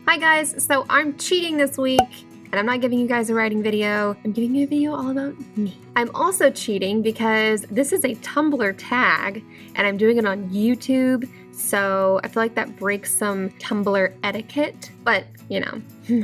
Hi guys, so I'm cheating this week and I'm not giving you guys a writing video. I'm giving you a video all about me. I'm also cheating because this is a Tumblr tag and I'm doing it on YouTube. So I feel like that breaks some Tumblr etiquette, but you know,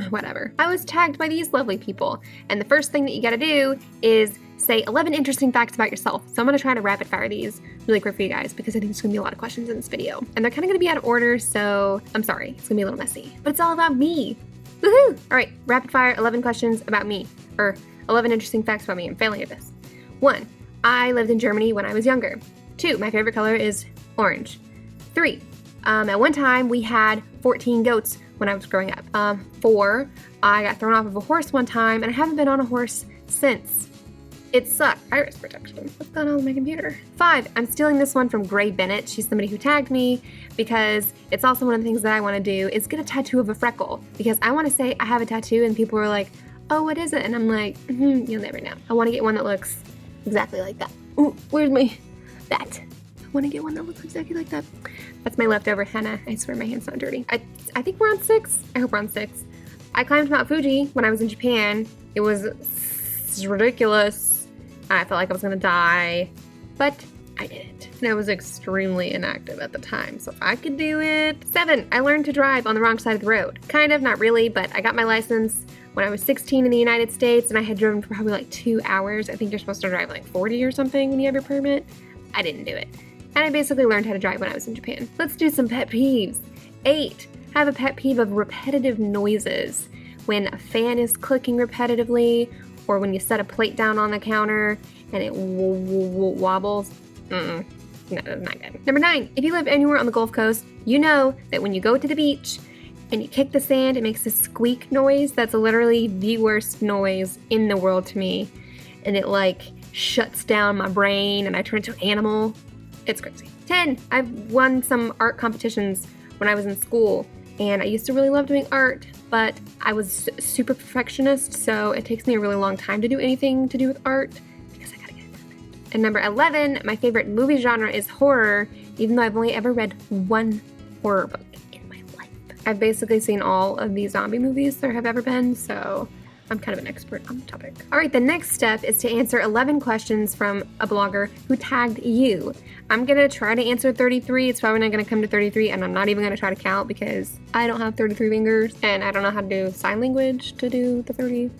whatever. I was tagged by these lovely people and the first thing that you gotta do is say 11 interesting facts about yourself. So I'm gonna try to rapid fire these really quick for you guys because I think there's gonna be a lot of questions in this video. And they're kind of gonna be out of order, so I'm sorry, it's gonna be a little messy. But it's all about me. Woohoo! All right, rapid fire 11 questions about me, or 11 interesting facts about me. I'm failing at this. 1, I lived in Germany when I was younger. 2, my favorite color is orange. 3, at one time we had 14 goats when I was growing up. 4, I got thrown off of a horse one time and I haven't been on a horse since. It sucked. Iris protection. What's going on with my computer? 5, I'm stealing this one from Gray Bennett. She's somebody who tagged me because it's also one of the things that I want to do is get a tattoo of a freckle because I want to say I have a tattoo and people are like, oh, what is it? And I'm like, you'll never know. I want to get one that looks exactly like that. Ooh, where's that? I want to get one that looks exactly like that. That's my leftover henna. I swear my hand's not dirty. I think we're on 6. I hope we're on 6. I climbed Mount Fuji when I was in Japan. It was ridiculous. I felt like I was gonna die, but I did it. And I was extremely inactive at the time, so if I could do it. 7, I learned to drive on the wrong side of the road. Kind of, not really, but I got my license when I was 16 in the United States, and I had driven for probably like 2 hours. I think you're supposed to drive like 40 or something when you have your permit. I didn't do it. And I basically learned how to drive when I was in Japan. Let's do some pet peeves. 8, I have a pet peeve of repetitive noises. When a fan is clicking repetitively, or when you set a plate down on the counter and it wobbles. No, that's not good. Number 9, if you live anywhere on the Gulf Coast, you know that when you go to the beach and you kick the sand, it makes this squeak noise. That's literally the worst noise in the world to me. And it like shuts down my brain and I turn into an animal. It's crazy. 10, I've won some art competitions when I was in school and I used to really love doing art, but I was super perfectionist, so it takes me a really long time to do anything to do with art because I gotta get it perfect. And number 11, my favorite movie genre is horror, even though I've only ever read one horror book in my life. I've basically seen all of the zombie movies there have ever been, so I'm kind of an expert on the topic. All right, the next step is to answer 11 questions from a blogger who tagged you. I'm gonna try to answer 33. It's probably not gonna come to 33, and I'm not even gonna try to count because I don't have 33 fingers, and I don't know how to do sign language to do the 30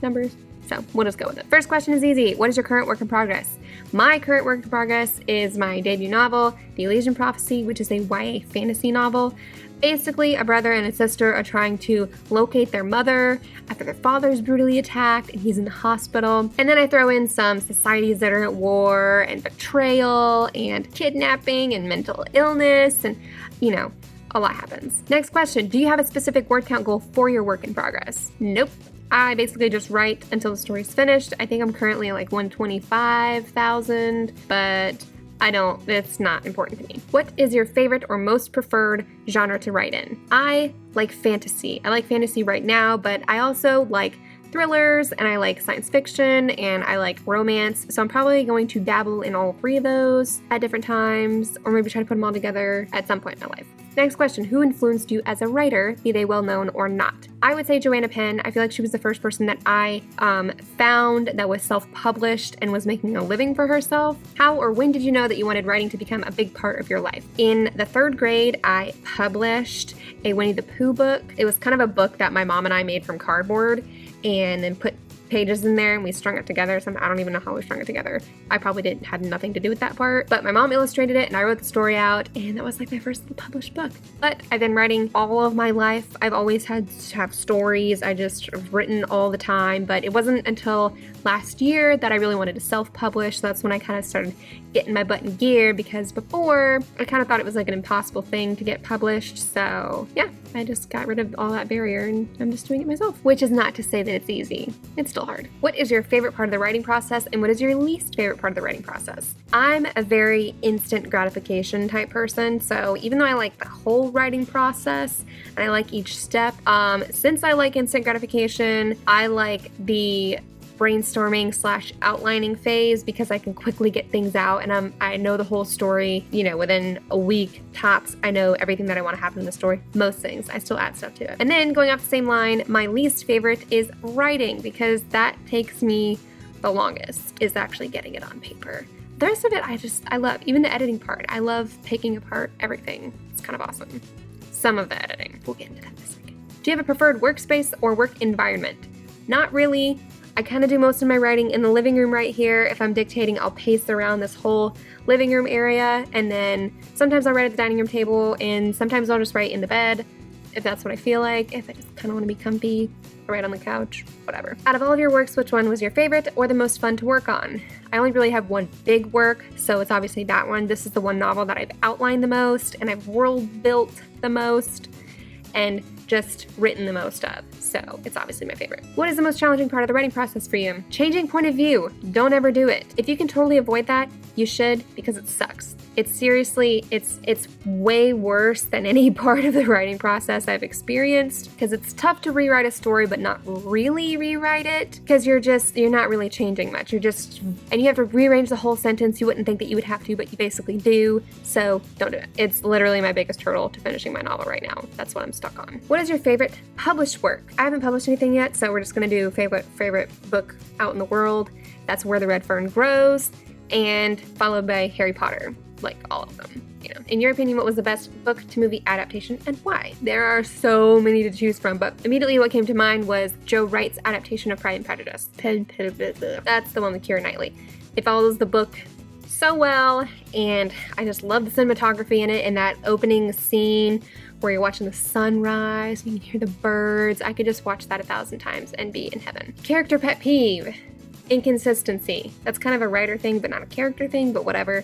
numbers. So we'll just go with it. First question is easy. What is your current work in progress? My current work in progress is my debut novel, The Elysian Prophecy, which is a YA fantasy novel. Basically, a brother and a sister are trying to locate their mother after their father is brutally attacked and he's in the hospital. And then I throw in some societies that are at war and betrayal and kidnapping and mental illness and, you know, a lot happens. Next question, do you have a specific word count goal for your work in progress? Nope. I basically just write until the story's finished. I think I'm currently like 125,000, but it's not important to me. What is your favorite or most preferred genre to write in? I like fantasy. I like fantasy right now, but I also like thrillers and I like science fiction and I like romance. So I'm probably going to dabble in all 3 of those at different times or maybe try to put them all together at some point in my life. Next question, who influenced you as a writer, be they well-known or not? I would say Joanna Penn. I feel like she was the first person that I found that was self-published and was making a living for herself. How or when did you know that you wanted writing to become a big part of your life? In the 3rd grade, I published a Winnie the Pooh book. It was kind of a book that my mom and I made from cardboard and then put pages in there and we strung it together. I don't even know how we strung it together. I probably had nothing to do with that part, but my mom illustrated it and I wrote the story out and that was like my first little published book. But I've been writing all of my life. I've always had to have stories. I just have written all the time, but it wasn't until last year that I really wanted to self-publish. So that's when I kind of started getting my butt in gear because before I kind of thought it was like an impossible thing to get published. So yeah, I just got rid of all that barrier and I'm just doing it myself, which is not to say that it's easy. It's still hard. What is your favorite part of the writing process and what is your least favorite part of the writing process? I'm a very instant gratification type person, so even though I like the whole writing process and I like each step, since I like instant gratification, I like the brainstorming / outlining phase because I can quickly get things out, and I know the whole story, you know, within a week tops. I know everything that I want to happen in the story. Most things. I still add stuff to it. And then going off the same line, my least favorite is writing, because that takes me the longest, is actually getting it on paper. The rest of it, I love. Even the editing part. I love picking apart everything. It's kind of awesome. Some of the editing. We'll get into that in a second. Do you have a preferred workspace or work environment? Not really. I kind of do most of my writing in the living room right here. If I'm dictating, I'll pace around this whole living room area, and then sometimes I'll write at the dining room table, and sometimes I'll just write in the bed if that's what I feel like. If I just kind of want to be comfy, I'll write on the couch, whatever. Out of all of your works, which one was your favorite or the most fun to work on? I only really have one big work, so it's obviously that one. This is the one novel that I've outlined the most, and I've world built the most, and just written the most of, so it's obviously my favorite. What is the most challenging part of the writing process for you? Changing point of view. Don't ever do it. If you can totally avoid that, you should, because it sucks. It's seriously, it's way worse than any part of the writing process I've experienced, because it's tough to rewrite a story but not really rewrite it, because you're not really changing much. And you have to rearrange the whole sentence. You wouldn't think that you would have to, but you basically do, so don't do it. It's literally my biggest hurdle to finishing my novel right now. That's what I'm stuck on. What is your favorite published work? I haven't published anything yet, so we're just gonna do favorite book out in the world. That's Where the Red Fern Grows, and followed by Harry Potter. Like all of them, you know. In your opinion, what was the best book to movie adaptation and why? There are so many to choose from, but immediately what came to mind was Joe Wright's adaptation of Pride and Prejudice. That's the one with Keira Knightley. It follows the book so well, and I just love the cinematography in it, and that opening scene where you're watching the sunrise, you can hear the birds. I could just watch that 1,000 times and be in heaven. Character pet peeve. Inconsistency. That's kind of a writer thing, but not a character thing, but whatever.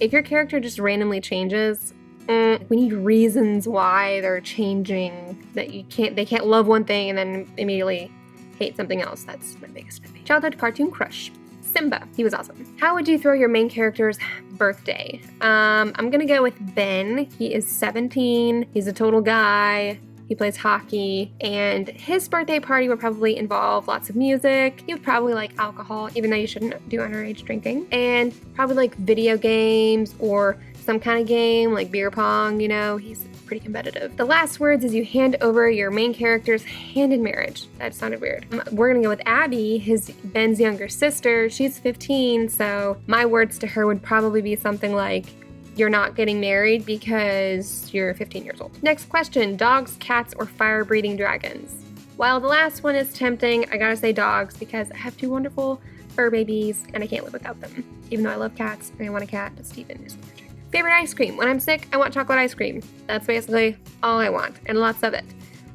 If your character just randomly changes, we need reasons why they're changing, that they can't love one thing and then immediately hate something else. That's my biggest pet peeve. Childhood cartoon crush. Simba. He was awesome. How would you throw your main character's birthday? I'm gonna go with Ben. He is 17. He's a total guy. He plays hockey, and his birthday party would probably involve lots of music. He would probably like alcohol, even though you shouldn't do underage drinking, and probably like video games or some kind of game like beer pong, you know. He's pretty competitive. The last words is you hand over your main character's hand in marriage. That sounded weird. We're gonna go with Abby, Ben's younger sister. She's 15, so my words to her would probably be something like, you're not getting married because you're 15 years old. Next question, dogs, cats, or fire-breathing dragons? While the last one is tempting, I gotta say dogs, because I have 2 wonderful fur babies and I can't live without them. Even though I love cats and I want a cat, but Steven is allergic. Favorite ice cream? When I'm sick, I want chocolate ice cream. That's basically all I want, and lots of it.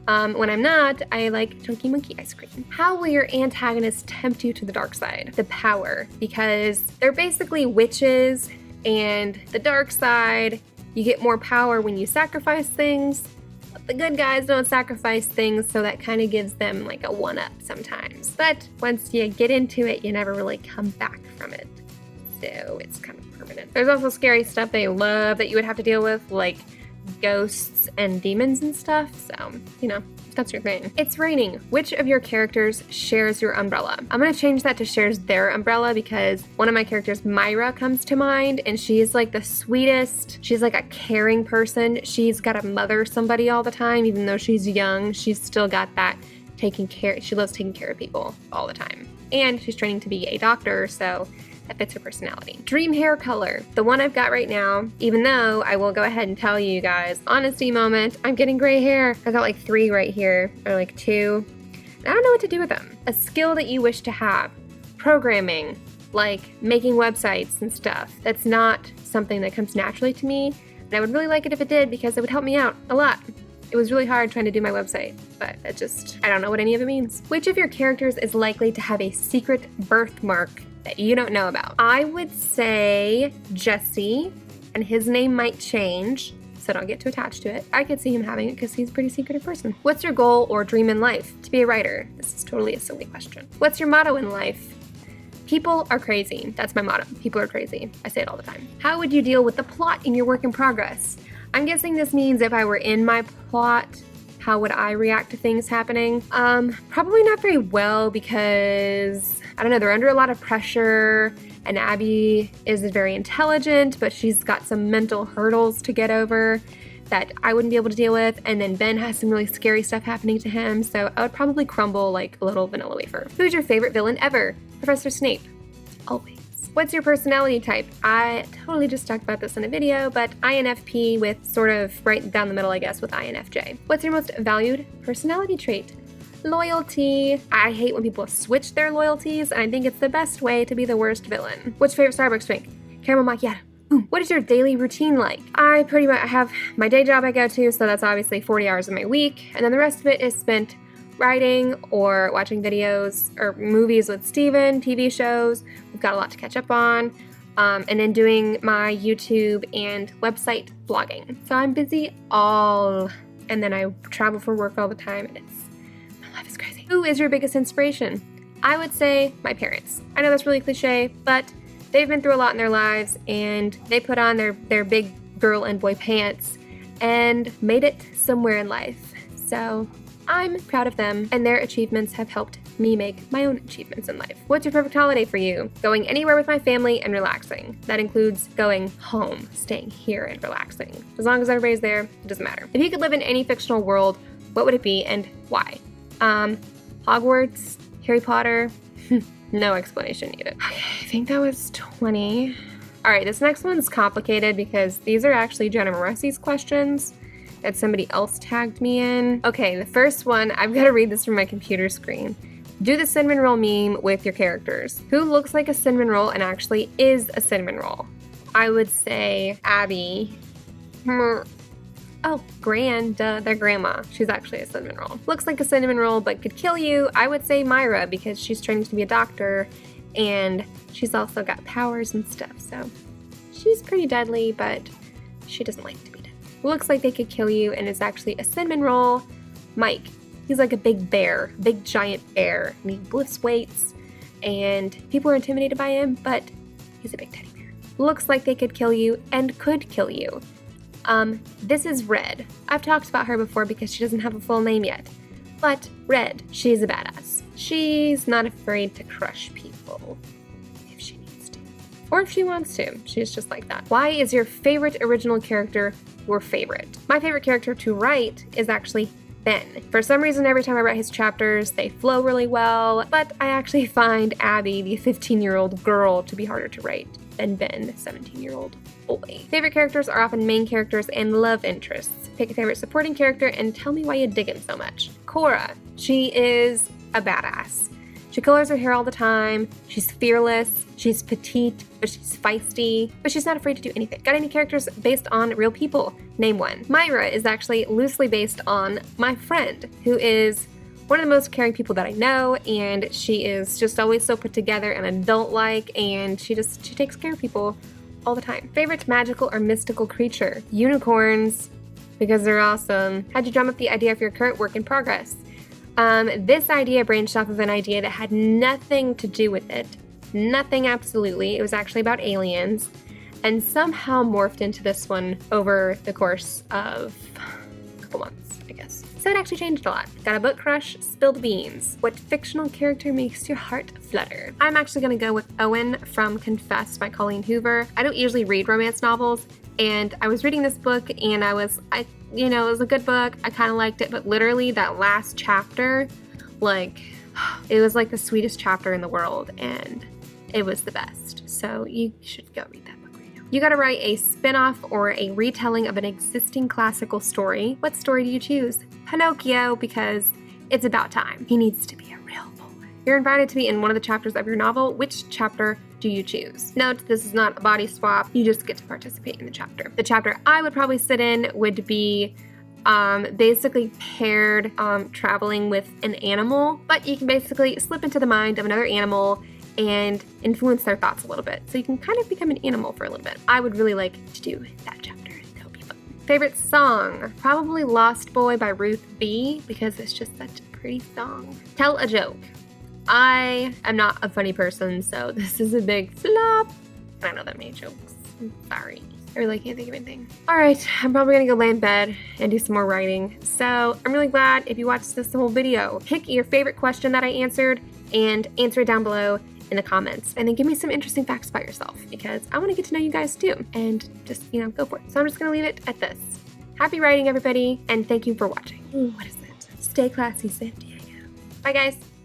When I'm not, I like Chunky Monkey ice cream. How will your antagonists tempt you to the dark side? The power, because they're basically witches, and the dark side, you get more power when you sacrifice things, but the good guys don't sacrifice things, so that kind of gives them like a 1-up sometimes. But once you get into it, you never really come back from it, so it's kind of permanent. There's also scary stuff they love that you would have to deal with, like ghosts and demons and stuff, so, you know, that's your thing. It's raining. Which of your characters shares your umbrella? I'm gonna change that to shares their umbrella, because one of my characters, Myra, comes to mind, and she is like the sweetest. She's like a caring person. She's got to mother somebody all the time, even though she's young. She's still got that taking care. She loves taking care of people all the time. And she's training to be a doctor, so that fits her personality. Dream hair color. The one I've got right now, even though I will go ahead and tell you guys, honesty moment, I'm getting gray hair. I've got like 3 right here, or like 2. I don't know what to do with them. A skill that you wish to have. Programming, like making websites and stuff. That's not something that comes naturally to me, and I would really like it if it did, because it would help me out a lot. It was really hard trying to do my website, but I don't know what any of it means. Which of your characters is likely to have a secret birthmark that you don't know about? I would say Jesse, and his name might change, so don't get too attached to it. I could see him having it because he's a pretty secretive person. What's your goal or dream in life? To be a writer. This is totally a silly question. What's your motto in life? People are crazy. That's my motto. People are crazy. I say it all the time. How would you deal with the plot in your work in progress? I'm guessing this means if I were in my plot, how would I react to things happening? Probably not very well because, I don't know, they're under a lot of pressure, and Abby is very intelligent, but she's got some mental hurdles to get over that I wouldn't be able to deal with, and then Ben has some really scary stuff happening to him, so I would probably crumble like a little vanilla wafer. Who's your favorite villain ever? Professor Snape. Always. What's your personality type? I totally just talked about this in a video, but INFP with sort of right down the middle, I guess, with INFJ. What's your most valued personality trait? Loyalty. I hate when people switch their loyalties, and I think it's the best way to be the worst villain. What's your favorite Starbucks drink? Caramel macchiato. What is your daily routine like? I pretty much have my day job I go to, so that's obviously 40 hours of my week, and then the rest of it is spent writing or watching videos or movies with Steven, TV shows. We've got a lot to catch up on, and then doing my YouTube and website blogging. So I'm busy and then I travel for work all the time, and my life is crazy. Who is your biggest inspiration? I would say my parents. I know that's really cliche, but they've been through a lot in their lives, and they put on their big girl and boy pants and made it somewhere in life. So I'm proud of them, and their achievements have helped me make my own achievements in life. What's your perfect holiday for you? Going anywhere with my family and relaxing. That includes going home, staying here and relaxing. As long as everybody's there, it doesn't matter. If you could live in any fictional world, what would it be and why? Hogwarts, Harry Potter. No explanation needed. Okay, I think that was 20. All right, this next one's complicated because these are actually Jenna Moressi's questions that somebody else tagged me in. Okay, the first one, I've got to read this from my computer screen. Do the cinnamon roll meme with your characters. Who looks like a cinnamon roll and actually is a cinnamon roll? I would say Abby. Oh, their grandma. She's actually a cinnamon roll. Looks like a cinnamon roll but could kill you. I would say Myra because she's training to be a doctor and she's also got powers and stuff. So she's pretty deadly, but she doesn't like to be dead. Looks like they could kill you and is actually a cinnamon roll. Mike. He's like a big bear, big giant bear. And he lifts weights and people are intimidated by him, but he's a big teddy bear. Looks like they could kill you and could kill you. This is Red. I've talked about her before because she doesn't have a full name yet. But Red, she's a badass. She's not afraid to crush people if she needs to. Or if she wants to. She's just like that. Why is your favorite original character your favorite? My favorite character to write is actually Ben. For some reason, every time I write his chapters, they flow really well, but I actually find Abby, the 15-year-old girl, to be harder to write than Ben, the 17-year-old boy. Favorite characters are often main characters and love interests. Pick a favorite supporting character and tell me why you dig him so much. Cora. She is a badass. She colors her hair all the time. She's fearless. She's petite, but she's feisty, but she's not afraid to do anything. Got any characters based on real people? Name one. Myra is actually loosely based on my friend, who is one of the most caring people that I know, and she is just always so put together and adult-like, and she takes care of people all the time. Favorite magical or mystical creature? Unicorns, because they're awesome. How'd you drum up the idea for your current work in progress? This idea branched off of an idea that had nothing to do with it. Nothing, absolutely. It was actually about aliens, and somehow morphed into this one over the course of a couple months, I guess. So it actually changed a lot. Got a book crush, spilled beans. What fictional character makes your heart flutter? I'm actually gonna go with Owen from Confess by Colleen Hoover. I don't usually read romance novels, and I was reading this book and it was a good book. I kind of liked it, but literally that last chapter, it was like the sweetest chapter in the world, and it was the best. So you should go read that book right now. You gotta write a spin-off or a retelling of an existing classical story. What story do you choose? Pinocchio, because it's about time. He needs to be a real boy. You're invited to be in one of the chapters of your novel. Which chapter do you choose? Note, this is not a body swap. You just get to participate in the chapter. The chapter I would probably sit in would be basically paired traveling with an animal, but you can basically slip into the mind of another animal and influence their thoughts a little bit. So you can kind of become an animal for a little bit. I would really like to do that chapter. That would be fun. Favorite song? Probably Lost Boy by Ruth B, because it's just such a pretty song. Tell a joke. I am not a funny person, so this is a big flop. I don't know that many jokes. I'm sorry. I really can't think of anything. All right, I'm probably gonna go lay in bed and do some more writing. So I'm really glad if you watched this whole video. Pick your favorite question that I answered and answer it down below in the comments. And then give me some interesting facts about yourself because I wanna get to know you guys too. And just, go for it. So I'm just gonna leave it at this. Happy writing, everybody, and thank you for watching. Ooh, what is it? Stay classy, San Diego. Bye, guys.